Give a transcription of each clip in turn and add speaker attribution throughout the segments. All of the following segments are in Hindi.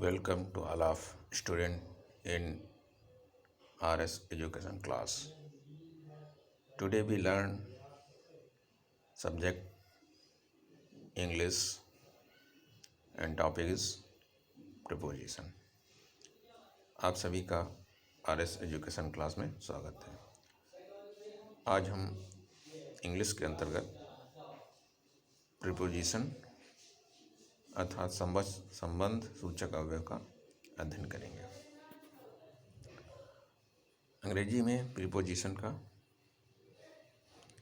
Speaker 1: Welcome to all of student in RS education class. Today we learn subject English and topic is preposition. आप सभी का RS एजुकेशन क्लास में स्वागत है। आज हम इंग्लिश के अंतर्गत प्रीपोजिशन अर्थात संबंध सूचक अवयव का अध्ययन करेंगे। अंग्रेजी में प्रीपोजिशन का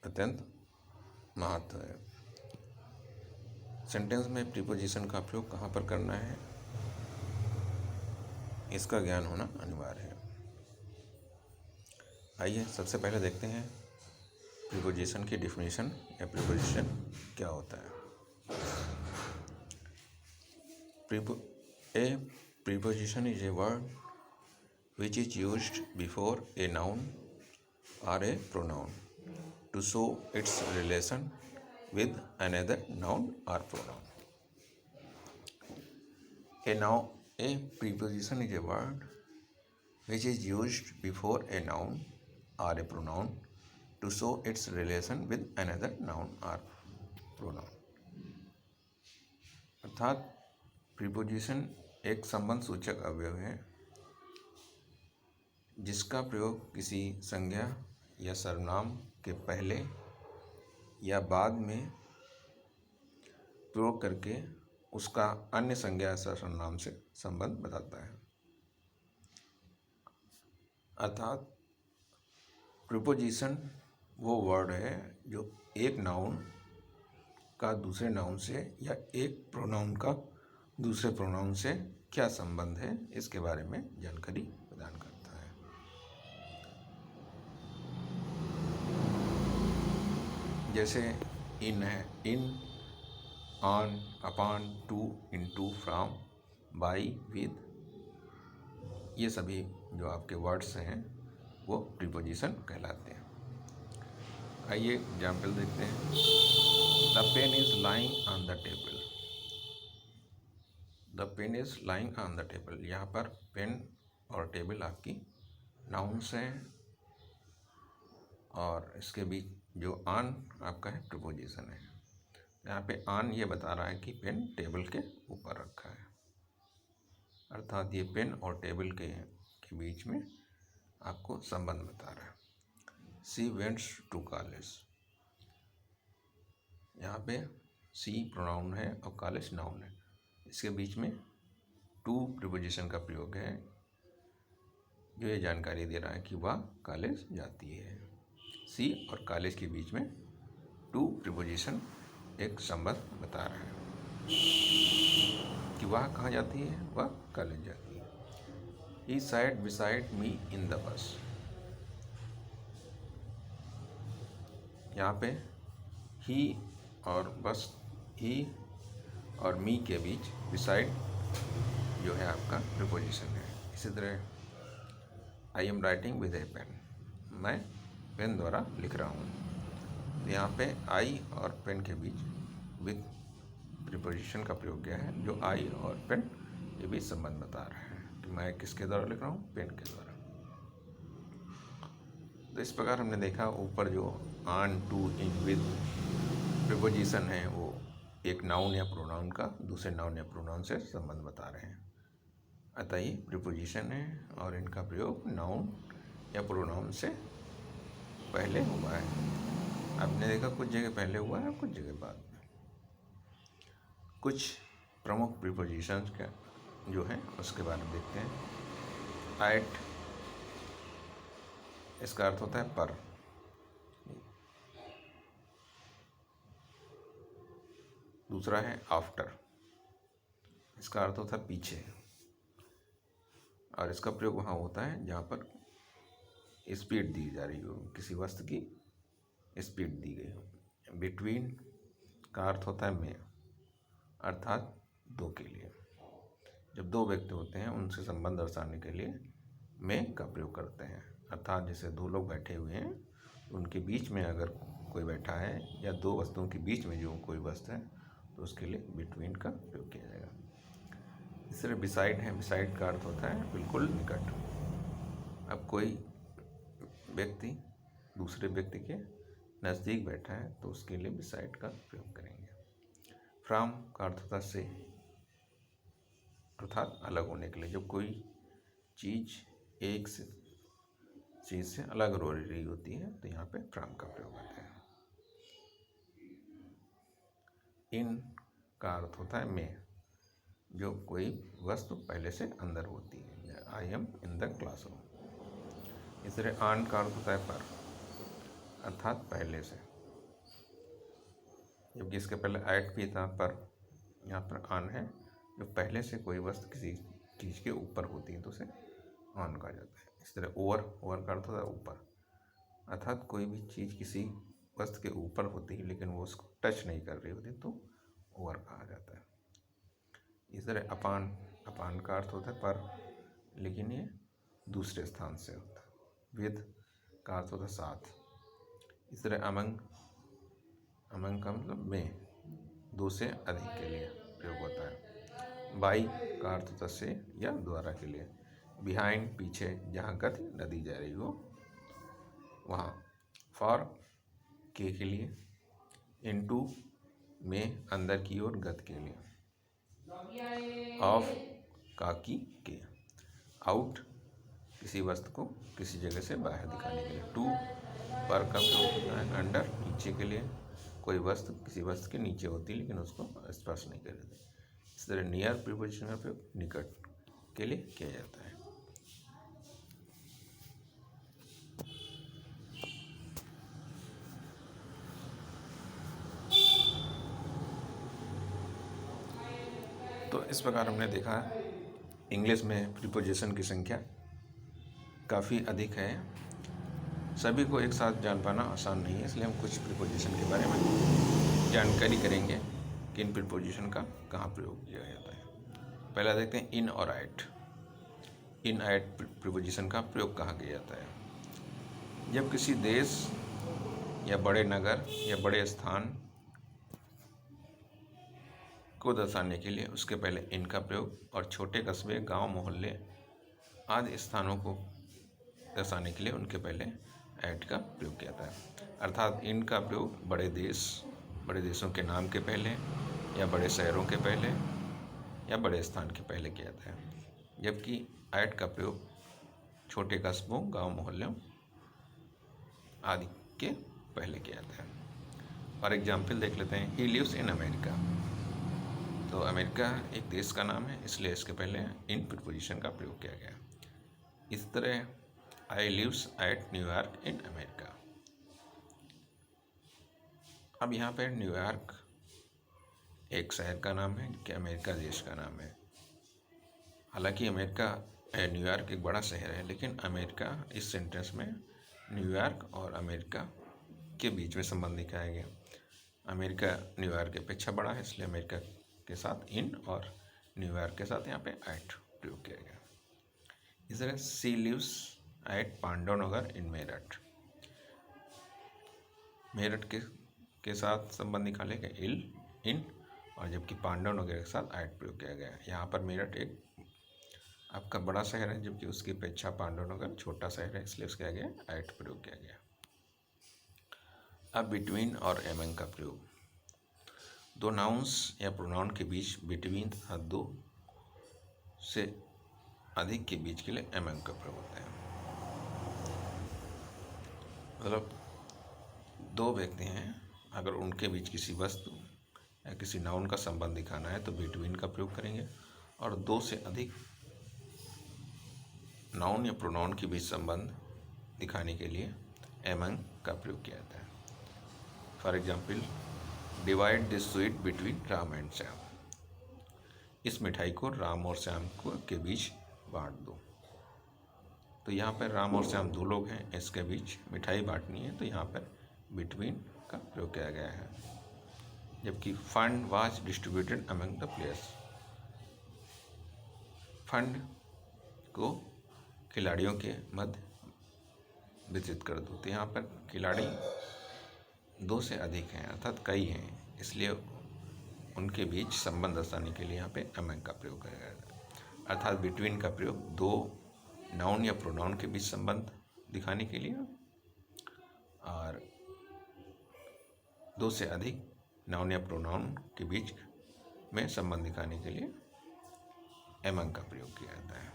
Speaker 1: अत्यंत महत्व है। सेंटेंस में प्रीपोजिशन का प्रयोग कहाँ पर करना है, इसका ज्ञान होना अनिवार्य है। आइए सबसे पहले देखते हैं प्रीपोजिशन की डेफिनेशन या प्रीपोजिशन क्या होता है। A preposition is a word which is used before a noun or a pronoun to show its relation with another noun or pronoun. A preposition is a word which is used before a noun or a pronoun to show its relation with another noun or pronoun. अर्थात प्रीपोजिशन एक संबंध सूचक अवयव है जिसका प्रयोग किसी संज्ञा या सर्वनाम के पहले या बाद में प्रयोग करके उसका अन्य संज्ञा या सर्वनाम से संबंध बताता है। अर्थात प्रीपोजिशन वो वर्ड है जो एक नाउन का दूसरे नाउन से या एक प्रोनाउन का दूसरे प्रोनाउन से क्या संबंध है इसके बारे में जानकारी प्रदान करता है। जैसे इन है, in, on, upon, to, into, from, by, with, ये सभी जो आपके वर्ड्स हैं वो प्रीपोजिशन कहलाते हैं। आइए एग्जाम्पल देखते हैं। The pen is lying on the table. The pen is lying on the table. यहाँ पर पेन और टेबल आपकी नाउन्स हैं और इसके बीच जो ऑन आपका है प्रीपोजिशन है। यहाँ पे ऑन ये बता रहा है कि पेन टेबल के ऊपर रखा है, अर्थात ये पेन और टेबल के बीच में आपको संबंध बता रहा है। She wents to college. यहाँ पे सी प्रोनाउन है और कॉलेज नाउन है, इसके बीच में टू प्रीपोजिशन का प्रयोग है जो ये जानकारी दे रहा है कि वह कॉलेज जाती है। सी और कॉलेज के बीच में टू प्रीपोजिशन एक संबंध बता रहा है कि वह कहाँ जाती है, वह कॉलेज जाती है। He sat beside me in the bus. यहाँ पे ही और बस, ही और मी के बीच बिसाइड जो है आपका प्रीपोजिशन है। इसी तरह I am writing with a pen, मैं पेन द्वारा लिख रहा हूँ। यहाँ पे आई और पेन के बीच विद प्रीपोजिशन का प्रयोग किया है जो आई और पेन के बीच संबंध बता रहा है कि मैं किसके द्वारा लिख रहा हूँ, पेन के द्वारा। तो इस प्रकार हमने देखा ऊपर जो on, to, in, with preposition है वो एक नाउन या प्रोनाउन का दूसरे नाउन या प्रोनाउन से संबंध बता रहे हैं। अतः ये प्रीपोजिशन है और इनका प्रयोग नाउन या प्रोनाउन से पहले हुआ है। आपने देखा कुछ जगह पहले हुआ है, कुछ जगह बाद में। कुछ प्रमुख प्रीपोजिशंस का जो है उसके बारे में देखते हैं। एट, इसका अर्थ होता है पर। दूसरा है आफ्टर, इसका अर्थ होता है पीछे, और इसका प्रयोग वहाँ होता है जहाँ पर स्पीड दी जा रही हो, किसी वस्तु की स्पीड दी गई हो। बिटवीन का अर्थ होता है में, अर्थात दो के लिए। जब दो व्यक्ति होते हैं उनसे संबंध दर्शाने के लिए में का प्रयोग करते हैं। अर्थात जैसे दो लोग बैठे हुए हैं, उनके बीच में अगर कोई बैठा है या दो वस्तुओं के बीच में जो कोई वस्तु है तो उसके लिए बिटवीन का प्रयोग किया जाएगा। इस तरह बिसाइड है, बिसाइड का अर्थ होता है बिल्कुल निकट। अब कोई व्यक्ति दूसरे व्यक्ति के नज़दीक बैठा है तो उसके लिए बिसाइड का प्रयोग करेंगे। फ्रॉम का अर्थ होता है से, अर्थात अलग होने के लिए। जब कोई चीज़ एक से चीज़ से अलग हो रही होती है तो यहाँ पे फ्रॉम का प्रयोग होता है। इन का अर्थ होता है में, जो कोई वस्तु पहले से अंदर होती है। I am in the classroom. इस तरह ऑन का अर्थ होता है पर, अर्थात पहले से। जबकि इसके पहले एट भी था, पर यहाँ पर ऑन है। जो पहले से कोई वस्तु किसी चीज़ के ऊपर होती है तो उसे ऑन कहा जाता है। इस तरह ओवर, ओवर का अर्थ होता है ऊपर, अर्थात कोई भी चीज़ किसी वस्तु के ऊपर होती है लेकिन वो उसको टच नहीं कर रही होती तो ओवर कहा जाता है। इस तरह अपान, अपान का अर्थ होता है पर, लेकिन ये दूसरे स्थान से होता है। विद का अर्थ होता है साथ। इस तरह अमंग, अमंग का मतलब में, दो से अधिक के लिए प्रयोग होता है। बाई का अर्थ होता है से या द्वारा के लिए। बिहाइंड पीछे, जहाँ गति नदी जा रही हो वहाँ। फॉर के लिए। इनटू में, अंदर की ओर गति के लिए। ऑफ का की के। आउट किसी वस्तु को किसी जगह से बाहर दिखाने के लिए। टू पर का प्रयोग होता है अंडर, नीचे के लिए। कोई वस्तु किसी वस्तु के नीचे होती है लेकिन उसको स्पर्श नहीं कर देती। इस तरह नियर प्रीपोजिशन का प्रयोग निकट के लिए किया जाता है। तो इस प्रकार हमने देखा इंग्लिश में प्रीपोजिशन की संख्या काफ़ी अधिक है। सभी को एक साथ जान पाना आसान नहीं है, इसलिए हम कुछ प्रीपोजिशन के बारे में जानकारी करेंगे कि इन प्रीपोजिशन का कहाँ प्रयोग किया जाता है। पहला देखते हैं इन और एट। इन एट प्रीपोजिशन का प्रयोग कहाँ किया जाता है। जब किसी देश या बड़े नगर या बड़े स्थान को दर्शाने के लिए उसके पहले इन का प्रयोग, और छोटे कस्बे, गांव, मोहल्ले आदि स्थानों को दर्शाने के लिए उनके पहले एट का प्रयोग किया जाता है। अर्थात इन का प्रयोग बड़े देश, बड़े देशों के नाम के पहले या बड़े शहरों के पहले या बड़े स्थान के पहले किया जाता है, जबकि एट का प्रयोग छोटे कस्बों, गांव, मोहल्लों आदि के पहले किया जाता है। और एग्जाम्पल देख लेते हैं। He lives in America. तो अमेरिका एक देश का नाम है, इसलिए इसके पहले इन प्रीपोजिशन का प्रयोग किया गया। इस तरह I lives at New York in America. अब यहाँ पर न्यूयॉर्क एक शहर का नाम है कि अमेरिका देश का नाम है। हालांकि अमेरिका, न्यूयॉर्क एक बड़ा शहर है, लेकिन अमेरिका इस सेंटेंस में न्यूयॉर्क और अमेरिका के बीच में संबंध दिखाया गया। अमेरिका न्यूयॉर्क की अपेक्षा बड़ा है, इसलिए अमेरिका के साथ इन और न्यूयॉर्क के साथ यहाँ पे एट प्रयोग किया गया। इस तरह सी लिव्स एट पांडवनगर इन मेरठ। मेरठ के साथ संबंध निकाले गए इन, और जबकि पांडवनगर के साथ एट प्रयोग किया गया। यहाँ पर मेरठ एक आपका बड़ा शहर है, जबकि उसकी अपेक्षा पांडवनगर छोटा शहर है, इसलिए उसका गया एट प्रयोग किया गया। अब बिटवीन और एमंग का प्रयोग। दो नाउन्स या प्रोनाउन के बीच बिटवीन तथा दो से अधिक के बीच के लिए एमंग का प्रयोग होता है। मतलब दो व्यक्ति हैं, अगर उनके बीच किसी वस्तु या किसी नाउन का संबंध दिखाना है तो बिटवीन का प्रयोग करेंगे, और दो से अधिक नाउन या प्रोनाउन के बीच संबंध दिखाने के लिए एमंग का प्रयोग किया जाता है। For example, divide this sweet between Ram and Shyam. इस मिठाई को राम और श्याम को के बीच बांट दो। तो यहाँ पर राम और श्याम दो लोग हैं, इसके बीच मिठाई बांटनी है, तो यहाँ पर बिटवीन का प्रयोग किया गया है। जबकि fund was distributed among the players. Fund को खिलाड़ियों के मध्य वितरित कर दो। तो यहाँ पर खिलाड़ी दो से अधिक हैं, अर्थात कई हैं, इसलिए उनके बीच संबंध दर्शाने के लिए यहाँ पे अमंग का प्रयोग किया गया है। अर्थात बिटवीन का प्रयोग दो नाउन या प्रोनाउन के बीच संबंध दिखाने के लिए, और दो से अधिक नाउन या प्रोनाउन के बीच में संबंध दिखाने के लिए एमंग का प्रयोग किया जाता है।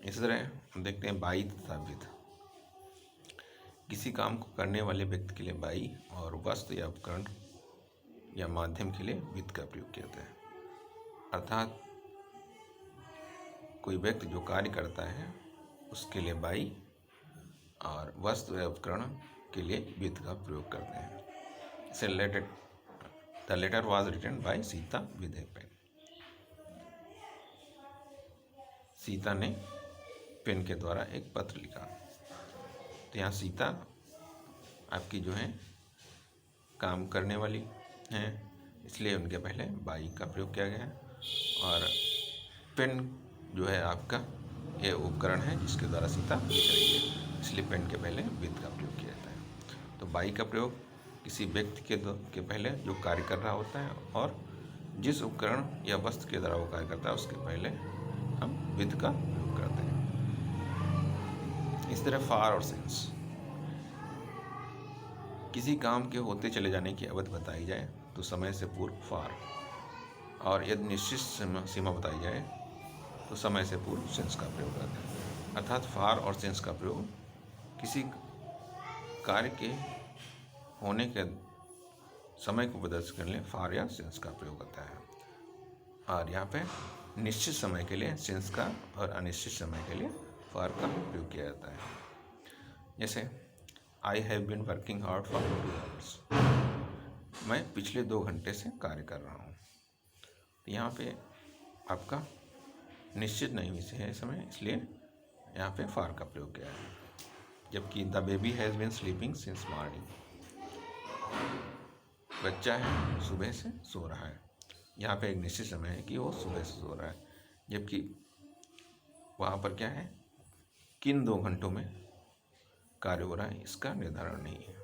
Speaker 1: इस तरह हम देखते हैं बाई तथा विद। किसी काम को करने वाले व्यक्ति के लिए बाई और वस्तु या उपकरण या माध्यम के लिए विद का प्रयोग किया जाता है। अर्थात कोई व्यक्ति जो कार्य करता है उसके लिए बाई और वस्तु या उपकरण के लिए विद का प्रयोग करते हैं। इसे the letter was written by Sita with a pen. Sita ने पेन के द्वारा एक पत्र लिखा। तो यहाँ सीता आपकी जो है काम करने वाली हैं, इसलिए उनके पहले बाई का प्रयोग किया गया है, और पेन जो है आपका ये उपकरण है जिसके द्वारा सीता लिख रही है, इसलिए पेन के पहले विद का प्रयोग किया जाता है। तो बाई का प्रयोग किसी व्यक्ति के पहले जो कार्य कर रहा होता है, और जिस उपकरण या वस्तु के द्वारा वो कार्य करता है उसके पहले हम विद का प्रयोग करते हैं। इस तरह फार और सिंस। किसी काम के होते चले जाने की अवधि बताई जाए तो समय से पूर्व फार, और यदि निश्चित सीमा बताई जाए तो समय से पूर्व सिंस का प्रयोग करते हैं। अर्थात फार और सिंस का प्रयोग किसी कार्य के होने के समय को प्रदर्शित करने के लिए फार या सिंस का प्रयोग होता है, और यहाँ पे निश्चित समय के लिए सिंस का और अनिश्चित समय के लिए फार का प्रयोग किया जाता है। जैसे I have been working hard for 2 hours. मैं पिछले 2 घंटे से कार्य कर रहा हूँ। तो यहाँ पे आपका निश्चित नहीं हुई है समय, इसलिए यहाँ पे फार का प्रयोग किया है। जबकि the baby has been sleeping since morning. बच्चा है सुबह से सो रहा है। यहाँ पे एक निश्चित समय है कि वो सुबह से सो रहा है, जबकि वहाँ पर क्या है, किन 2 घंटों में कार्य हो रहा है इसका निर्धारण नहीं है,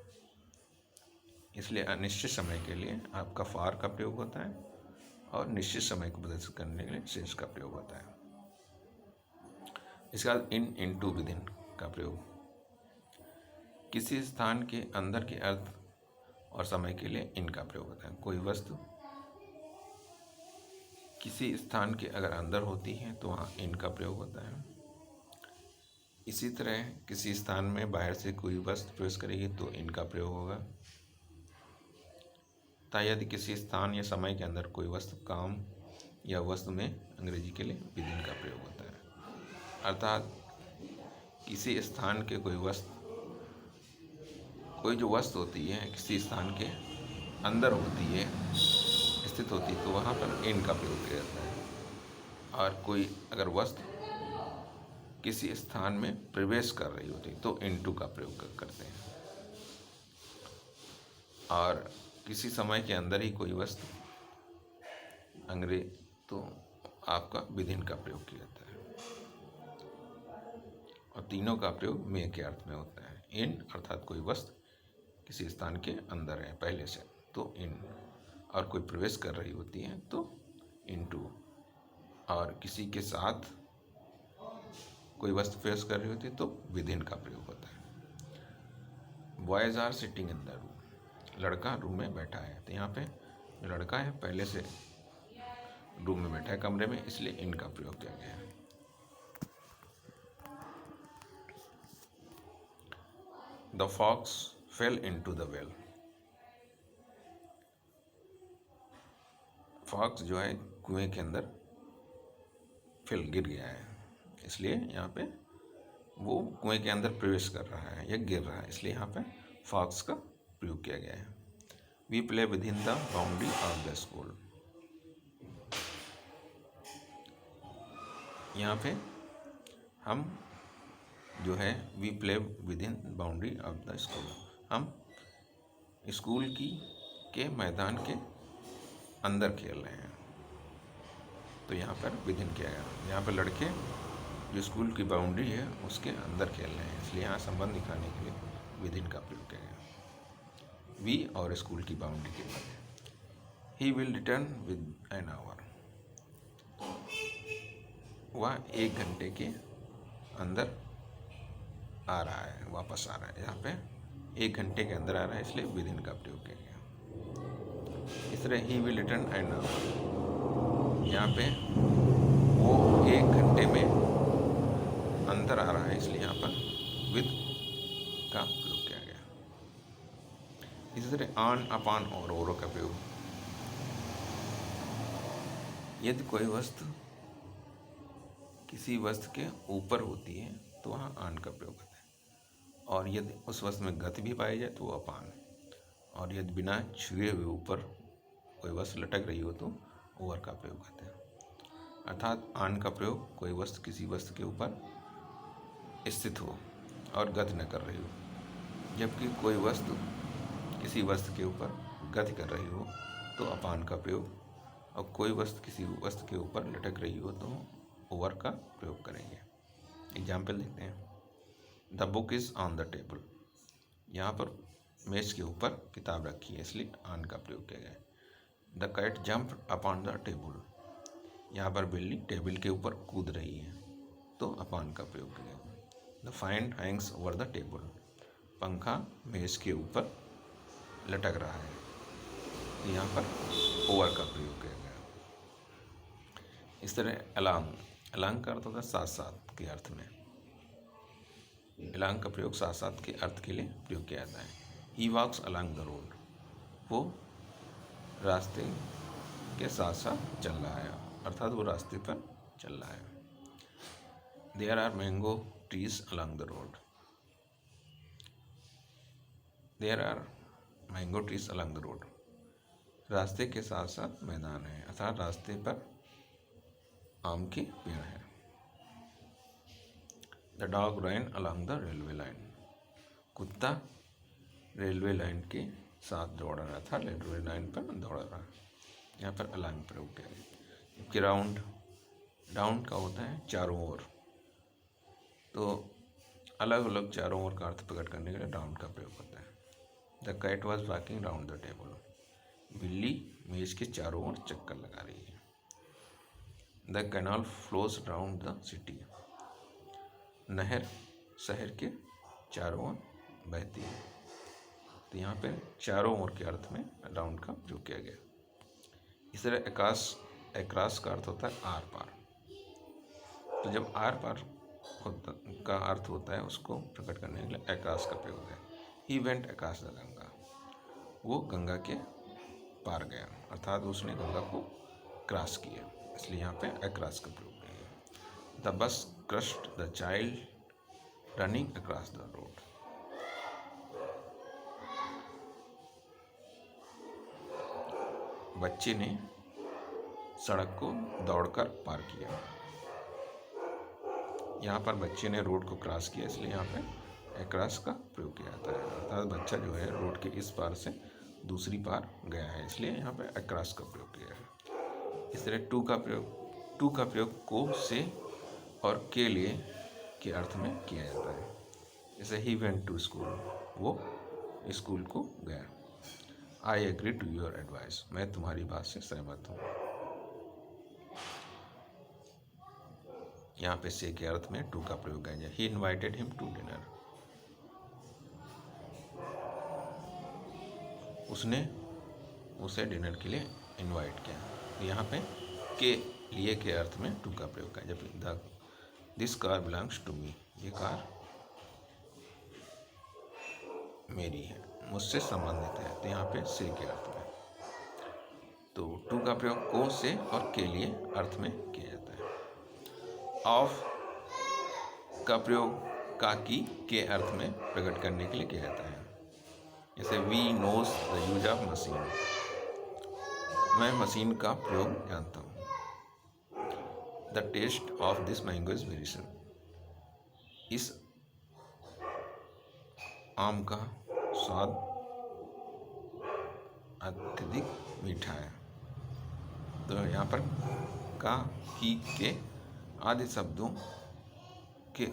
Speaker 1: इसलिए अनिश्चित समय के लिए आपका फार का प्रयोग होता है, और निश्चित समय को प्रदर्शित करने के लिए सिंस का प्रयोग होता है। इसके बाद इन, इनटू, विदिन का प्रयोग। किसी स्थान के अंदर के अर्थ और समय के लिए इन का प्रयोग होता है। कोई वस्तु किसी स्थान के अगर अंदर होती है तो वहाँ इन का प्रयोग होता है। इसी तरह किसी स्थान में बाहर से कोई वस्तु प्रवेश करेगी तो इन का प्रयोग होगा। तथा यदि किसी स्थान या समय के अंदर कोई वस्तु काम या वस्तु में अंग्रेजी के लिए विदिन का प्रयोग होता है। अर्थात किसी स्थान के कोई जो वस्तु होती है किसी स्थान के अंदर होती है, स्थित होती है, तो वहाँ पर इन का प्रयोग किया जाता है। और कोई अगर वस्तु किसी स्थान में प्रवेश कर रही होती है तो इनटू का प्रयोग करते हैं। और किसी समय के अंदर ही कोई वस्तु तो आपका विदिन का प्रयोग किया जाता है। और तीनों का प्रयोग में के अर्थ में होता है। इन अर्थात कोई वस्तु किसी स्थान के अंदर है पहले से तो इन, और कोई प्रवेश कर रही होती है तो इनटू, और किसी के साथ कोई वस्तु प्रवेश कर रही होती है तो विदिन का प्रयोग होता है। Boys are sitting in the room. लड़का रूम में बैठा है। तो यहाँ पे जो लड़का है पहले से रूम में बैठा है कमरे में, इसलिए इन का प्रयोग किया गया है। The fox fell into the well. Fox जो है कुएं के अंदर गिर गया है, इसलिए यहाँ पे वो कुएं के अंदर प्रवेश कर रहा है या गिर रहा है, इसलिए यहाँ पे फॉक्स का प्रयोग किया गया है। We play within the boundary of the school. यहाँ पे हम जो है we play within boundary of the school, हम स्कूल के मैदान के अंदर खेल रहे हैं, तो यहाँ पर विद इन किया गया। यहाँ पर लड़के जो स्कूल की बाउंड्री है उसके अंदर खेल रहे हैं, इसलिए यहाँ संबंध दिखाने के लिए विद इन का प्रयोग किया गया। वी और स्कूल की बाउंड्री के मध्य। He will return with an hour. वह 1 घंटे के अंदर आ रहा है, वापस आ रहा है। यहाँ पे 1 घंटे के अंदर आ रहा है, इसलिए विद इन का प्रयोग किया गया। इस तरह he will return and hour, यहाँ पे वो 1 घंटे में अंदर आ रहा है, इसलिए यहाँ पर विद का प्रयोग किया गया। इसी तरह ऑन, अपॉन और ओवर का प्रयोग। यदि कोई वस्तु किसी वस्तु के ऊपर होती है तो वहाँ ऑन का प्रयोग होता है, और यदि उस वस्तु में गति भी पाई जाए तो वो अपान, और यदि बिना छुए हुए ऊपर कोई वस्तु लटक रही हो तो ओवर का प्रयोग करते हैं। अर्थात ऑन का प्रयोग कोई वस्तु किसी वस्तु के ऊपर स्थित हो और गति न कर रही हो, जबकि कोई वस्तु किसी वस्तु के ऊपर गति कर रही हो तो अपान का प्रयोग, और कोई वस्तु किसी वस्तु के ऊपर लटक रही हो तो ओवर का प्रयोग करेंगे। एग्जाम्पल देखते हैं। The book is on the table, यहाँ पर मेज के ऊपर किताब रखी है, इसलिए ऑन का प्रयोग किया गया है। The cat jump upon the table, यहाँ पर बिल्ली टेबल के ऊपर कूद रही है तो अपॉन का प्रयोग किया गया। The fan Hanks over the table, पंखा मेज के ऊपर लटक रहा है, यहाँ पर ओवर का प्रयोग किया गया। इस तरह अलांग, अलांग का अर्थ होता है साथ साथ के अर्थ में। अलांग का प्रयोग साथ साथ के अर्थ के लिए प्रयोग किया जाता है। ही वॉक्स अलांग द रोड, वो रास्ते के साथ साथ चल रहा है, अर्थात वो रास्ते पर चल रहा है। There are mango trees along the road, there are mango trees along the road, रास्ते के साथ साथ मैदान है, अर्थात रास्ते पर आम के पेड़ है। The dog ran along the railway line, कुत्ता रेलवे लाइन के साथ दौड़ रहा था, रेलवे लाइन पर दौड़ रहा, यहाँ पर अलांग प्रयोग किया है। जबकि राउंड, डाउन का होता है चारों ओर, तो अलग अलग चारों ओर का अर्थ प्रकट करने के लिए डाउन का प्रयोग होता है। The cat was walking round the table, बिल्ली मेज के चारों ओर चक्कर लगा रही है। The canal flows round the city, नहर शहर के चारों ओर बहती है, तो यहाँ पे चारों ओर के अर्थ में राउंड का प्रयोग किया गया। इस तरह अक्रॉस, अक्रॉस का अर्थ होता है आर पार, तो जब आर पार का अर्थ होता है उसको प्रकट करने के लिए अक्रॉस का प्रयोग है। He went across the Ganga, वो गंगा के पार गया, अर्थात उसने गंगा को क्रॉस किया, इसलिए यहाँ पे अक्रॉस का प्रयोग है। The bus crushed the child running across the road, बच्चे ने सड़क को दौड़कर पार किया, यहाँ पर बच्चे ने रोड को क्रॉस किया, इसलिए यहाँ पे अक्रॉस का प्रयोग किया जाता है, अर्थात बच्चा जो है रोड के इस पार से दूसरी पार गया है, इसलिए यहाँ पे अक्रॉस का प्रयोग किया है। इस तरह टू का प्रयोग, टू का प्रयोग को, से और के लिए के अर्थ में किया जाता है। जैसे ही वेंट टू स्कूल, वो स्कूल को गया। I agree to your advice, मैं तुम्हारी बात से सहमत हूँ, यहाँ पे से के अर्थ में टू का प्रयोग है। He invited him to dinner, उसने उसे डिनर के लिए इनवाइट किया, यहाँ पे के लिए के अर्थ में टू का प्रयोग है। जब this car belongs to me, ये कार मेरी है, मुझसे संबंधित है, तो यहाँ पे से के अर्थ में। तो टू का प्रयोग को, से और के लिए अर्थ में किया जाता है। ऑफ का प्रयोग का, की के अर्थ में प्रकट करने के लिए किया जाता है। जैसे we knows the use of machine, मैं मशीन का प्रयोग जानता हूँ। The taste of this mango is very sweet, इस आम का स्वाद अत्यधिक मीठा है। तो यहाँ पर का, की, के आदि शब्दों के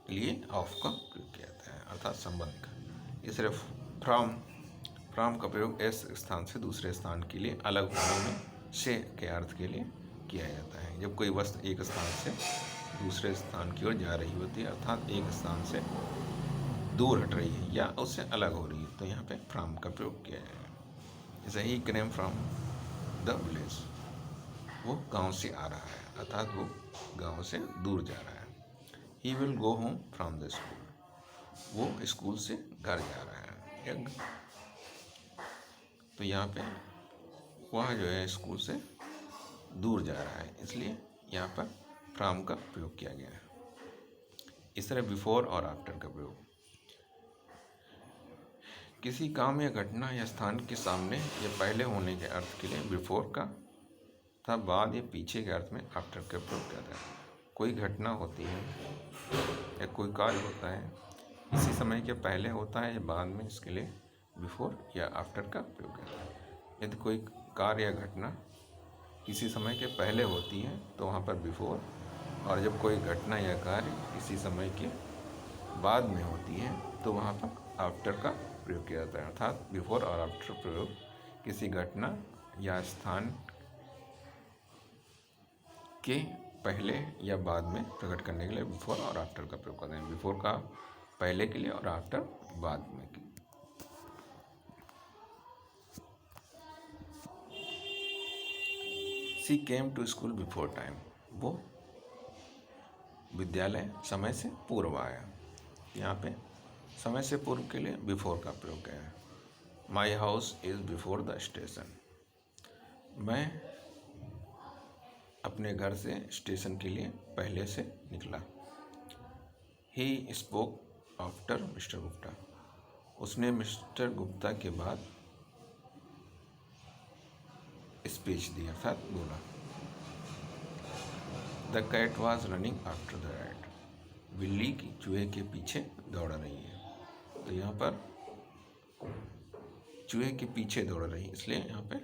Speaker 1: लिए ऑफ का प्रयोग किया जाता है, अर्थात संबंध का। ये सिर्फ फ्रॉम का प्रयोग इस स्थान से दूसरे स्थान के लिए अलग होने में से के अर्थ के लिए किया जाता है जब कोई वस्तु एक स्थान से दूसरे स्थान की ओर जा रही होती है, अर्थात एक स्थान से दूर हट रही है या उससे अलग हो रही है, तो यहाँ पे फ्रॉम का प्रयोग किया जाएगा। जैसे ही केम फ्रॉम द विलेज, वो गांव से आ रहा है, अर्थात वो गांव से दूर जा रहा है। He will go home from the school, वो स्कूल से घर जा रहा है। तो यहाँ पे वह जो है स्कूल से दूर जा रहा है, इसलिए यहाँ पर फ्रॉम का प्रयोग किया गया है। इस तरह बिफोर और आफ्टर का प्रयोग किसी काम या घटना या स्थान के सामने या पहले होने के अर्थ के लिए बिफोर का तथा बाद या पीछे के अर्थ में आफ्टर का प्रयोग किया जाता है। कोई घटना होती है या कोई कार्य होता है, इसी समय के पहले होता है या बाद में, इसके लिए बिफोर या आफ्टर का प्रयोग किया जाता है। यदि कोई कार्य या घटना किसी समय के पहले होती है तो वहाँ पर बिफोर, और जब कोई घटना या कार्य किसी समय के बाद में होती है तो वहाँ पर आफ्टर का प्रयोग किया जाता है। अर्थात बिफोर और आफ्टर प्रयोग किसी घटना या स्थान के पहले या बाद में प्रकट करने के लिए बिफोर और आफ्टर का प्रयोग करते हैं। बिफोर का पहले के लिए और आफ्टर बाद में। She came to school before time, वो विद्यालय समय से पूर्व आया। यहाँ पे समय से पूर्व के लिए बिफोर का प्रयोग किया है। My house is before the station, मैं अपने घर से स्टेशन के लिए पहले से निकला। He spoke after mister Gupta, उसने मिस्टर गुप्ता के बाद स्पीच दी, अर्थात बोला। The cat was running after the rat, बिल्ली की चूहे के पीछे दौड़ रही है। तो यहाँ पर चूहे के पीछे दौड़ रही है, इसलिए यहाँ पे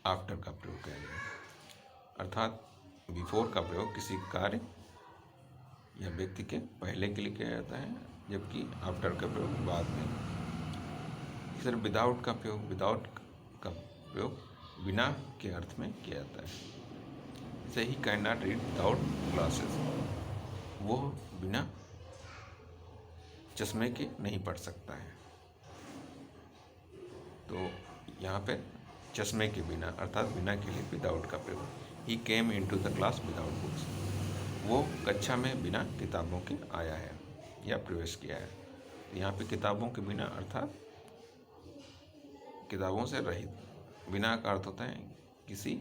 Speaker 1: आफ्टर का प्रयोग किया गया। अर्थात बिफोर का प्रयोग किसी कार्य या व्यक्ति के पहले के लिए किया जाता है, जबकि आफ्टर का प्रयोग बाद में। इस तरह विदाउट का प्रयोग, विदाउट का प्रयोग बिना के अर्थ में किया जाता है। जैसे he can not read without glasses, वो बिना चश्मे के नहीं पढ़ सकता है। तो यहाँ पे चश्मे के बिना, अर्थात बिना के लिए विदाउट का प्रयोग। He came into the class without books, वो कक्षा में बिना किताबों के आया है या प्रवेश किया है। यहाँ पे किताबों के बिना अर्थात किताबों से रहित। बिना का अर्थ होता है किसी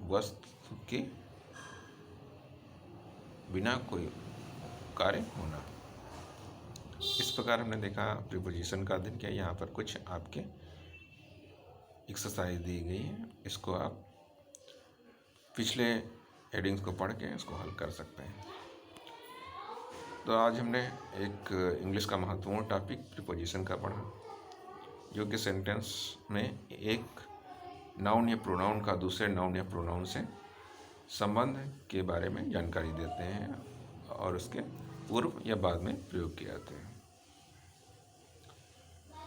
Speaker 1: वस्तु के बिना कोई कार्य होना। इस प्रकार हमने देखा प्रीपोजिशन का अध्ययन किया। यहाँ पर कुछ आपके एक्सरसाइज दी गई है, इसको आप पिछले हेडिंग्स को पढ़ के इसको हल कर सकते हैं। तो आज हमने एक इंग्लिश का महत्वपूर्ण टॉपिक प्रीपोजिशन का पढ़ा, जो कि सेंटेंस में एक नाउन या प्रोनाउन का दूसरे नाउन या प्रोनाउन से संबंध के बारे में जानकारी देते हैं और उसके पूर्व या बाद में प्रयोग किए जाते हैं।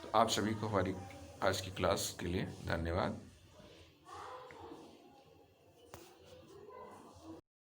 Speaker 1: तो आप सभी को हमारी आज की क्लास के लिए धन्यवाद।